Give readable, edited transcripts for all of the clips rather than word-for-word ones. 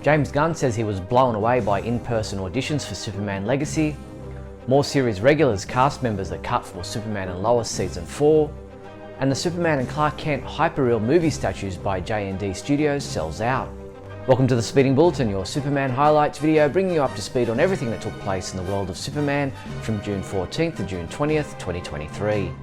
James Gunn says he was blown away by in-person auditions for Superman Legacy. More series regulars cast members are cut for Superman and Lois Season 4. And the Superman and Clark Kent Hyperreal movie statues by JND Studios sells out. Welcome to the Speeding Bulletin, your Superman highlights video, bringing you up to speed on everything that took place in the world of Superman from June 14th to June 20th, 2023.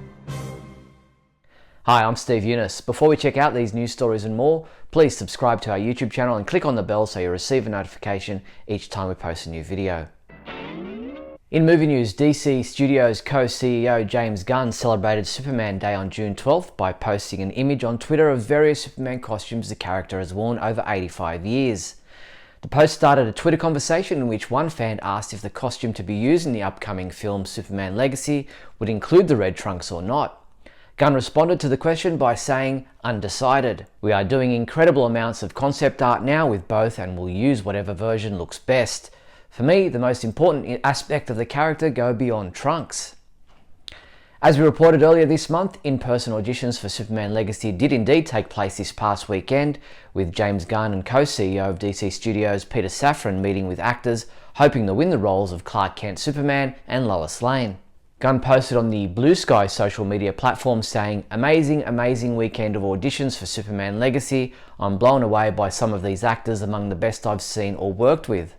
Hi, I'm Steve Younis. Before we check out these news stories and more, please subscribe to our YouTube channel and click on the bell so you receive a notification each time we post a new video. In movie news, DC Studios co-CEO James Gunn celebrated Superman Day on June 12th by posting an image on Twitter of various Superman costumes the character has worn over 85 years. The post started a Twitter conversation in which one fan asked if the costume to be used in the upcoming film Superman Legacy would include the red trunks or not. Gunn responded to the question by saying, "Undecided. We are doing incredible amounts of concept art now with both and will use whatever version looks best. For me, the most important aspect of the character go beyond trunks." As we reported earlier this month, in-person auditions for Superman Legacy did indeed take place this past weekend, with James Gunn and co-CEO of DC Studios Peter Safran meeting with actors hoping to win the roles of Clark Kent Superman and Lois Lane. Gunn posted on the Blue Sky social media platform saying, amazing weekend of auditions for Superman Legacy. I'm blown away by some of these actors, among the best I've seen or worked with."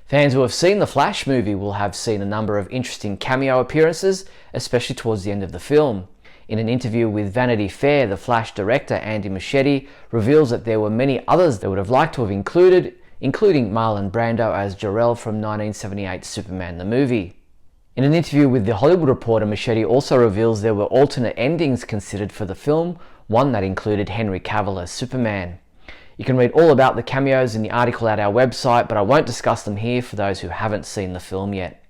Fans who have seen the Flash movie will have seen a number of interesting cameo appearances, especially towards the end of the film. In an interview with Vanity Fair, the Flash director Andy Muschietti reveals that there were many others they would have liked to have included, including Marlon Brando as Jor-El from 1978's Superman the movie. In an interview with The Hollywood Reporter, Muschietti also reveals there were alternate endings considered for the film, one that included Henry Cavill as Superman. You can read all about the cameos in the article at our website, but I won't discuss them here for those who haven't seen the film yet.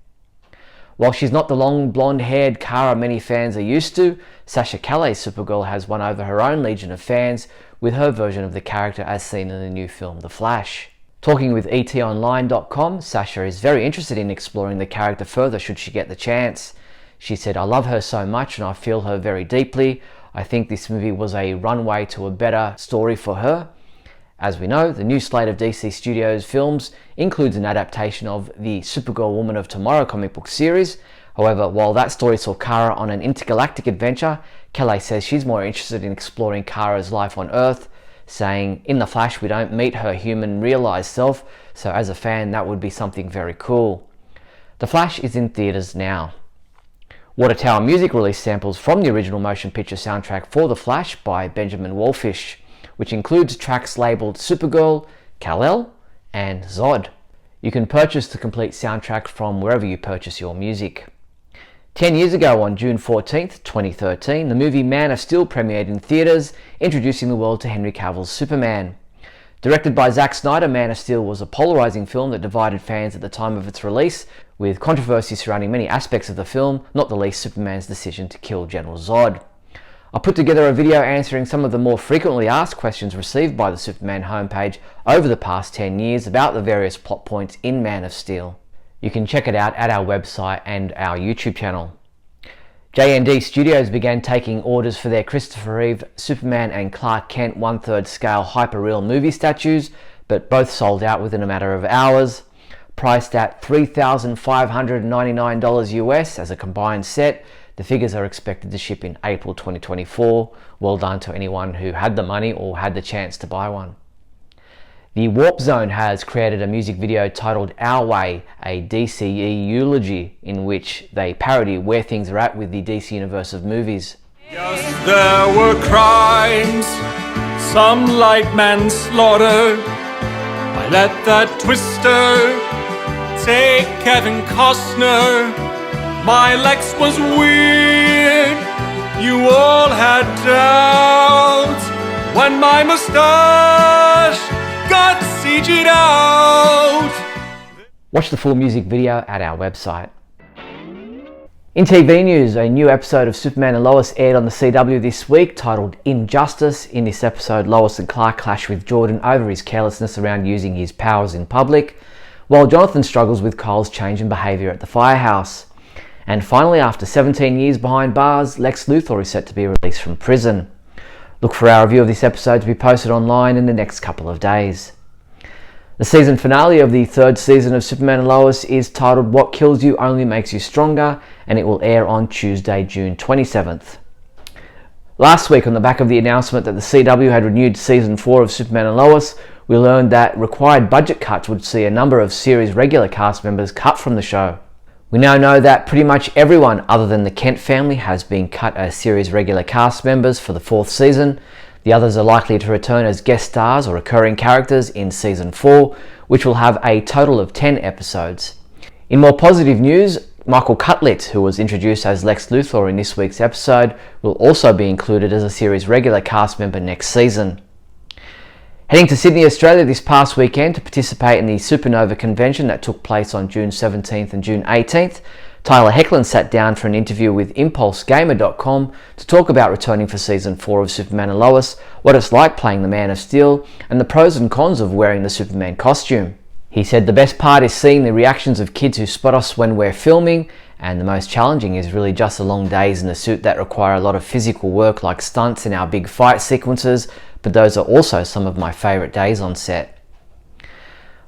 While she's not the long blonde-haired Kara many fans are used to, Sasha Calle's Supergirl has won over her own legion of fans with her version of the character as seen in the new film The Flash. Talking with etonline.com, Sasha is very interested in exploring the character further should she get the chance. She said, "I love her so much and I feel her very deeply. I think this movie was a runway to a better story for her." As we know, the new slate of DC Studios films includes an adaptation of the Supergirl Woman of Tomorrow comic book series. However, while that story saw Kara on an intergalactic adventure, Calle says she's more interested in exploring Kara's life on Earth, saying, "In The Flash we don't meet her human realized self, so as a fan that would be something very cool." The Flash is in theaters now. Water Tower Music released samples from the original motion picture soundtrack for The Flash by Benjamin Wallfish, which includes tracks labelled Supergirl, Kal-El, and Zod. You can purchase the complete soundtrack from wherever you purchase your music. 10 years ago, on June 14th, 2013, the movie Man of Steel premiered in theaters, introducing the world to Henry Cavill's Superman. Directed by Zack Snyder, Man of Steel was a polarizing film that divided fans at the time of its release, with controversy surrounding many aspects of the film, not the least Superman's decision to kill General Zod. I put together a video answering some of the more frequently asked questions received by the Superman homepage over the past 10 years about the various plot points in Man of Steel. You can check it out at our website and our YouTube channel. JND Studios began taking orders for their Christopher Reeve Superman and Clark Kent 1/3 scale hyperreal movie statues, but both sold out within a matter of hours. Priced at $3,599 US as a combined set, the figures are expected to ship in April 2024. Well done to anyone who had the money or had the chance to buy one. The Warp Zone has created a music video titled Our Way, a DCE eulogy, in which they parody where things are at with the DC universe of movies. Yes, there were crimes, some light manslaughter. I let that twister take Kevin Costner. My Lex was weird, you all had doubts when my mustache got CG'd out. Watch the full music video at our website. In TV news, a new episode of Superman and Lois aired on the CW this week titled Injustice. In this episode, Lois and Clark clash with Jordan over his carelessness around using his powers in public, while Jonathan struggles with Kyle's change in behaviour at the firehouse. And finally, after 17 years behind bars, Lex Luthor is set to be released from prison. Look for our review of this episode to be posted online in the next couple of days. The season finale of the third season of Superman and Lois is titled What Kills You Only Makes You Stronger, and it will air on Tuesday, June 27th. Last week, on the back of the announcement that the CW had renewed season 4 of Superman and Lois, we learned that required budget cuts would see a number of series regular cast members cut from the show. We now know that pretty much everyone other than the Kent family has been cut as series regular cast members for the 4th season. The others are likely to return as guest stars or recurring characters in season 4, which will have a total of 10 episodes. In more positive news, Michael Cutlet, who was introduced as Lex Luthor in this week's episode, will also be included as a series regular cast member next season. Heading to Sydney, Australia this past weekend to participate in the Supernova convention that took place on June 17th and June 18th, Tyler Hoechlin sat down for an interview with ImpulseGamer.com to talk about returning for Season 4 of Superman and Lois, what it's like playing the Man of Steel, and the pros and cons of wearing the Superman costume. He said the best part is seeing the reactions of kids who spot us when we're filming, and the most challenging is really just the long days in the suit that require a lot of physical work like stunts in our big fight sequences, but those are also some of my favourite days on set.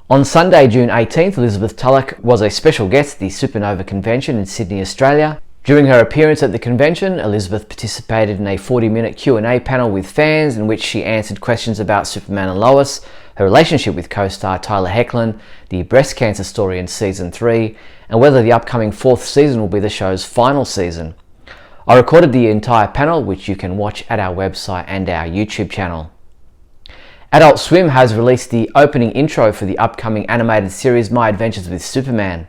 On Sunday, June 18th, Elizabeth Tulloch was a special guest at the Supernova convention in Sydney, Australia. During her appearance at the convention, Elizabeth participated in a 40-minute Q&A panel with fans in which she answered questions about Superman and Lois, her relationship with co-star Tyler Hoechlin, the breast cancer story in Season 3, and whether the upcoming 4th season will be the show's final season. I recorded the entire panel, which you can watch at our website and our YouTube channel. Adult Swim has released the opening intro for the upcoming animated series My Adventures with Superman.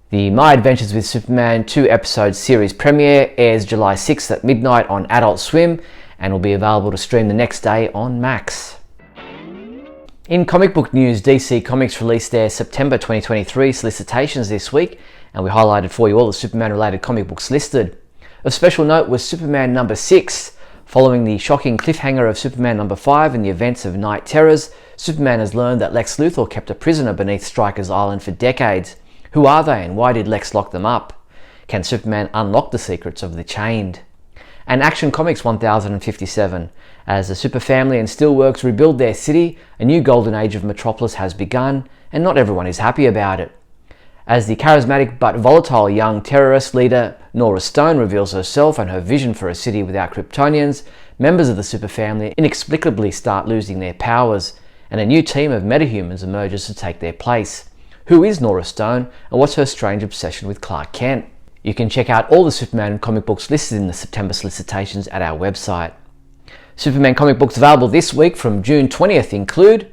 The My Adventures with Superman 2-episode series premiere airs July 6th at midnight on Adult Swim and will be available to stream the next day on Max. In comic book news, DC Comics released their September 2023 solicitations this week, and we highlighted for you all the Superman-related comic books listed. Of special note was Superman number 6. Following the shocking cliffhanger of Superman number 5 and the events of Night Terrors, Superman has learned that Lex Luthor kept a prisoner beneath Stryker's Island for decades. Who are they and why did Lex lock them up? Can Superman unlock the secrets of the Chained? And Action Comics 1057. As the Super Family and Steelworks rebuild their city, a new golden age of Metropolis has begun, and not everyone is happy about it. As the charismatic but volatile young terrorist leader Nora Stone reveals herself and her vision for a city without Kryptonians, members of the Super Family inexplicably start losing their powers, and a new team of metahumans emerges to take their place. Who is Nora Stone, and what's her strange obsession with Clark Kent? You can check out all the Superman comic books listed in the September solicitations at our website. Superman comic books available this week from June 20th include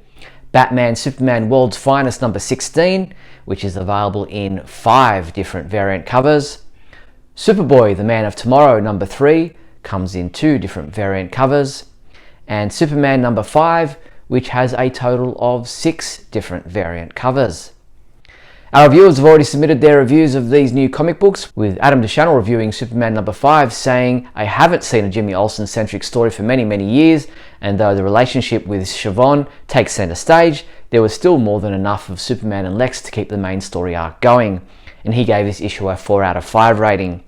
Batman Superman World's Finest number 16, which is available in 5 different variant covers. Superboy The Man of Tomorrow number 3 comes in 2 different variant covers. And Superman number 5, which has a total of 6 different variant covers. Our reviewers have already submitted their reviews of these new comic books, with Adam DeChannel reviewing Superman number 5 saying, I haven't seen a Jimmy Olsen-centric story for many years, and though the relationship with Siobhan takes centre stage, there was still more than enough of Superman and Lex to keep the main story arc going, and he gave this issue a 4 out of 5 rating.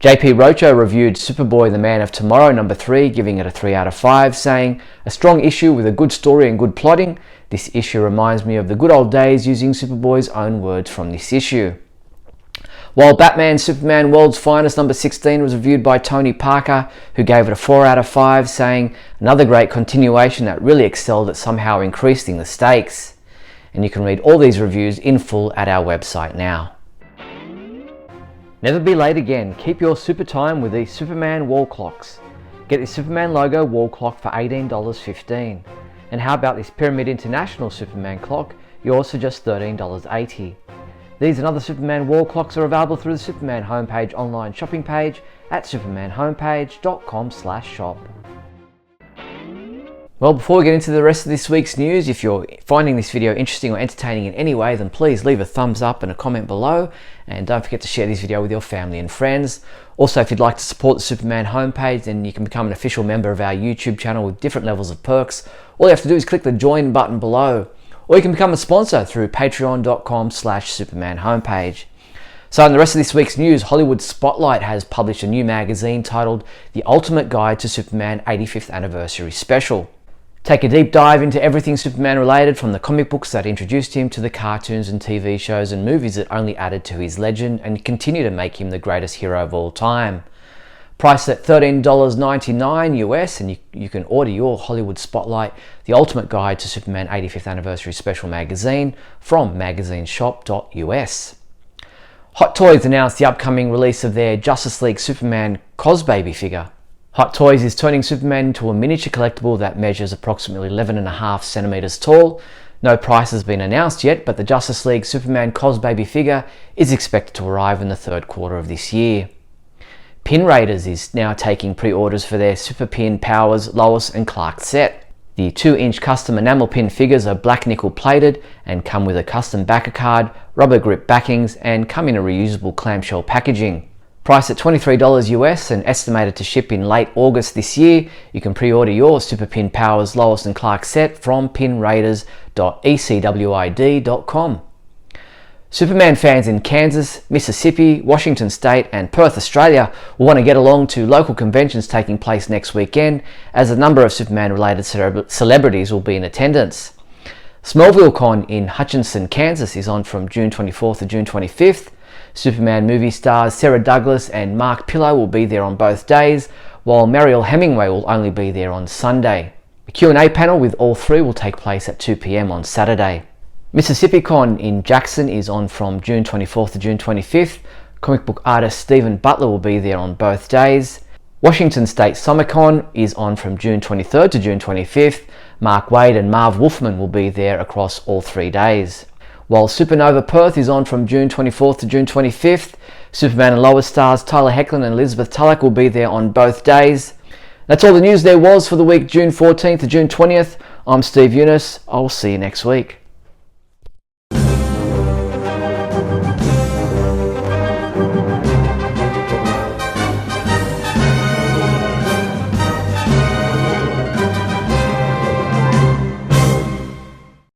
JP Rocho reviewed Superboy The Man of Tomorrow number 3, giving it a 3 out of 5, saying, a strong issue with a good story and good plotting. This issue reminds me of the good old days, using Superboy's own words from this issue. While Batman Superman World's Finest number 16 was reviewed by Tony Parker, who gave it a 4 out of 5, saying, another great continuation that really excelled at somehow increasing the stakes. And you can read all these reviews in full at our website now. Never be late again. Keep your super time with these Superman wall clocks. Get the Superman logo wall clock for $18.15. And how about this Pyramid International Superman clock, yours for just $13.80. These and other Superman wall clocks are available through the Superman homepage online shopping page at supermanhomepage.com/shop. Well, before we get into the rest of this week's news, if you're finding this video interesting or entertaining in any way, then please leave a thumbs up and a comment below, and don't forget to share this video with your family and friends. Also, if you'd like to support the Superman homepage, then you can become an official member of our YouTube channel with different levels of perks. All you have to do is click the join button below, or you can become a sponsor through patreon.com/Superman homepage. So in the rest of this week's news, Hollywood Spotlight has published a new magazine titled The Ultimate Guide to Superman 85th Anniversary Special. Take a deep dive into everything Superman related, from the comic books that introduced him to the cartoons and TV shows and movies that only added to his legend and continue to make him the greatest hero of all time. Priced at $13.99 US, and you can order your Hollywood Spotlight, The Ultimate Guide to Superman 85th Anniversary Special magazine from magazineshop.us. Hot Toys announced the upcoming release of their Justice League Superman Cosbaby figure. Hot Toys is turning Superman into a miniature collectible that measures approximately 11.5 centimeters tall. No price has been announced yet, but the Justice League Superman Cosbaby figure is expected to arrive in the third quarter of this year. Pin Raiders is now taking pre-orders for their Super Pin Powers Lois and Clark set. The 2-inch custom enamel pin figures are black nickel plated and come with a custom backer card, rubber grip backings, and come in a reusable clamshell packaging. Priced at $23 US and estimated to ship in late August this year, you can pre-order your Super Pin Powers Lois and Clark set from pinraiders.ecwid.com. Superman fans in Kansas, Mississippi, Washington State and Perth, Australia will want to get along to local conventions taking place next weekend, as a number of Superman-related celebrities will be in attendance. Smallville Con in Hutchinson, Kansas is on from June 24th to June 25th. Superman movie stars Sarah Douglas and Mark Pillow will be there on both days, while Mariel Hemingway will only be there on Sunday. The Q&A panel with all three will take place at 2 p.m. on Saturday. Mississippi Con in Jackson is on from June 24th to June 25th. Comic book artist Stephen Butler will be there on both days. Washington State SummerCon is on from June 23rd to June 25th. Mark Waid and Marv Wolfman will be there across all 3 days. While Supernova Perth is on from June 24th to June 25th, Superman and Lois stars Tyler Hoechlin and Elizabeth Tulloch will be there on both days. That's all the news there was for the week June 14th to June 20th. I'm Steve Younis. I'll see you next week.